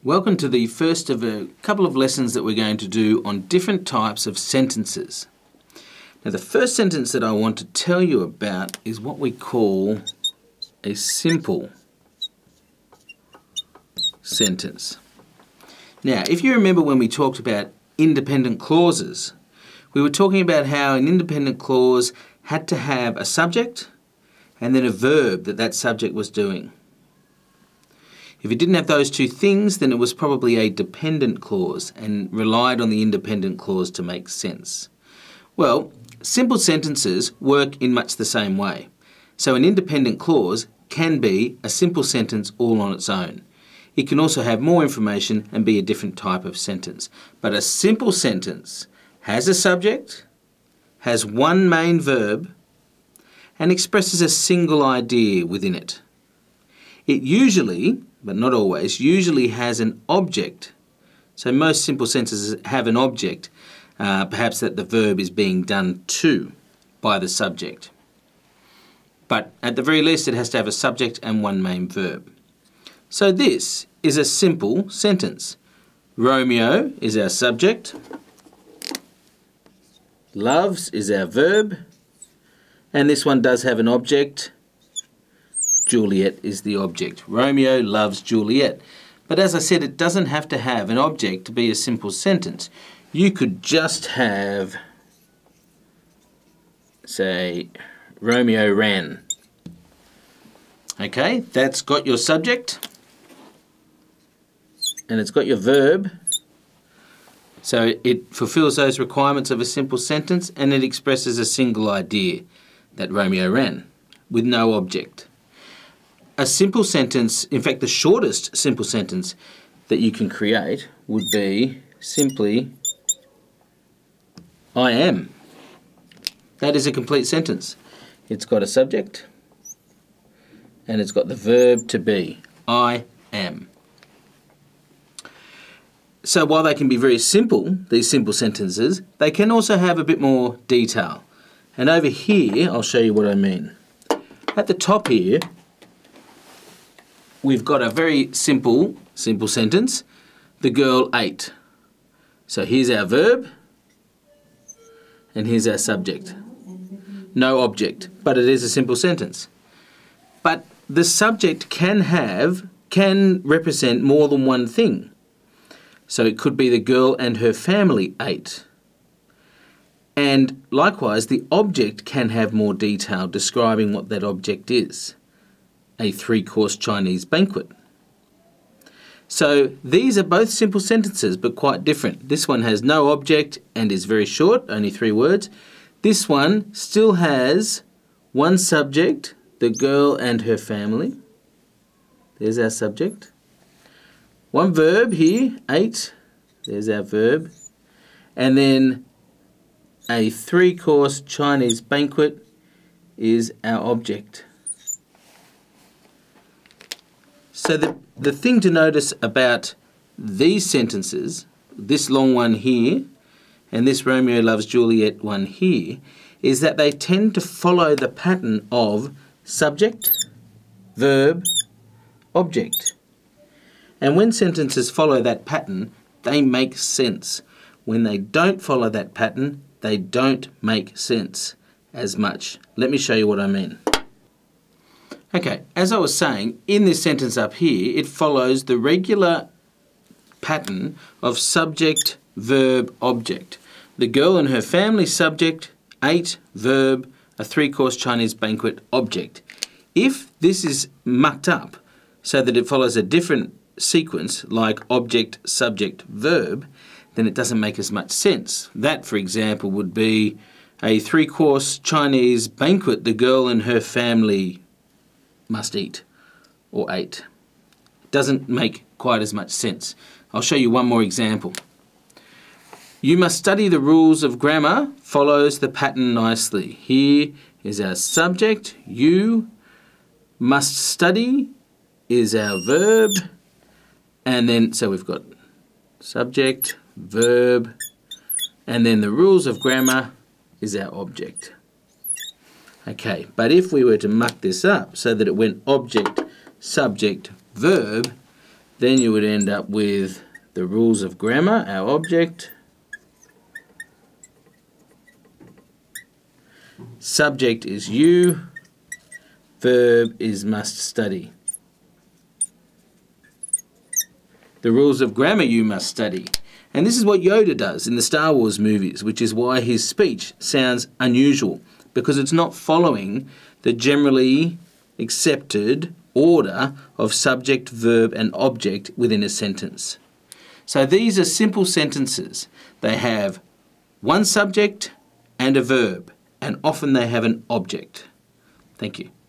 Welcome to the first of a couple of lessons that we're going to do on different types of sentences. Now, the first sentence that I want to tell you about is what we call a simple sentence. Now, if you remember when we talked about independent clauses, we were talking about how an independent clause had to have a subject and then a verb that subject was doing. If it didn't have those two things, then it was probably a dependent clause and relied on the independent clause to make sense. Well, simple sentences work in much the same way. So an independent clause can be a simple sentence all on its own. It can also have more information and be a different type of sentence. But a simple sentence has a subject, has one main verb, and expresses a single idea within it. It usually, but not always, usually has an object. So most simple sentences have an object, perhaps that the verb is being done to by the subject. But at the very least it has to have a subject and one main verb. So this is a simple sentence. Romeo is our subject, loves is our verb, and this one does have an object. Juliet is the object. Romeo loves Juliet. But as I said, it doesn't have to have an object to be a simple sentence. You could just have, say, Romeo ran. Okay, that's got your subject and it's got your verb. So it fulfills those requirements of a simple sentence and it expresses a single idea, that Romeo ran, with no object. A simple sentence, in fact the shortest simple sentence that you can create would be simply, I am. That is a complete sentence. It's got a subject and it's got the verb to be, I am. So while they can be very simple, these simple sentences, they can also have a bit more detail. And over here, I'll show you what I mean. At the top here, we've got a very simple sentence. The girl ate. So here's our verb and here's our subject. No object, but it is a simple sentence. But the subject can represent more than one thing. So it could be the girl and her family ate. And likewise, the object can have more detail describing what that object is. A 3-course Chinese banquet. So these are both simple sentences but quite different. This one has no object and is very short, only 3 words. This one still has one subject, the girl and her family. There's our subject. One verb here, ate. There's our verb. And then a 3-course Chinese banquet is our object. So the thing to notice about these sentences, this long one here and this Romeo loves Juliet one here, is that they tend to follow the pattern of subject, verb, object. And when sentences follow that pattern, they make sense. When they don't follow that pattern, they don't make sense as much. Let me show you what I mean. Okay, as I was saying, in this sentence up here, it follows the regular pattern of subject, verb, object. The girl and her family, subject, ate, verb, a 3-course Chinese banquet, object. If this is mucked up so that it follows a different sequence, like object, subject, verb, then it doesn't make as much sense. That, for example, would be a 3-course Chinese banquet the girl and her family must eat or ate. It doesn't make quite as much sense. I'll show you one more example. You must study the rules of grammar follows the pattern nicely. Here is our subject, you must study is our verb, and then so we've got subject, verb, and then the rules of grammar is our object. Okay, but if we were to muck this up so that it went object, subject, verb, Then you would end up with the rules of grammar, our object. Subject is you. Verb is must study. The rules of grammar you must study. And this is what Yoda does in the Star Wars movies, which is why his speech sounds unusual, because it's not following the generally accepted order of subject, verb and object within a sentence. So these are simple sentences. They have one subject and a verb, and often they have an object. Thank you.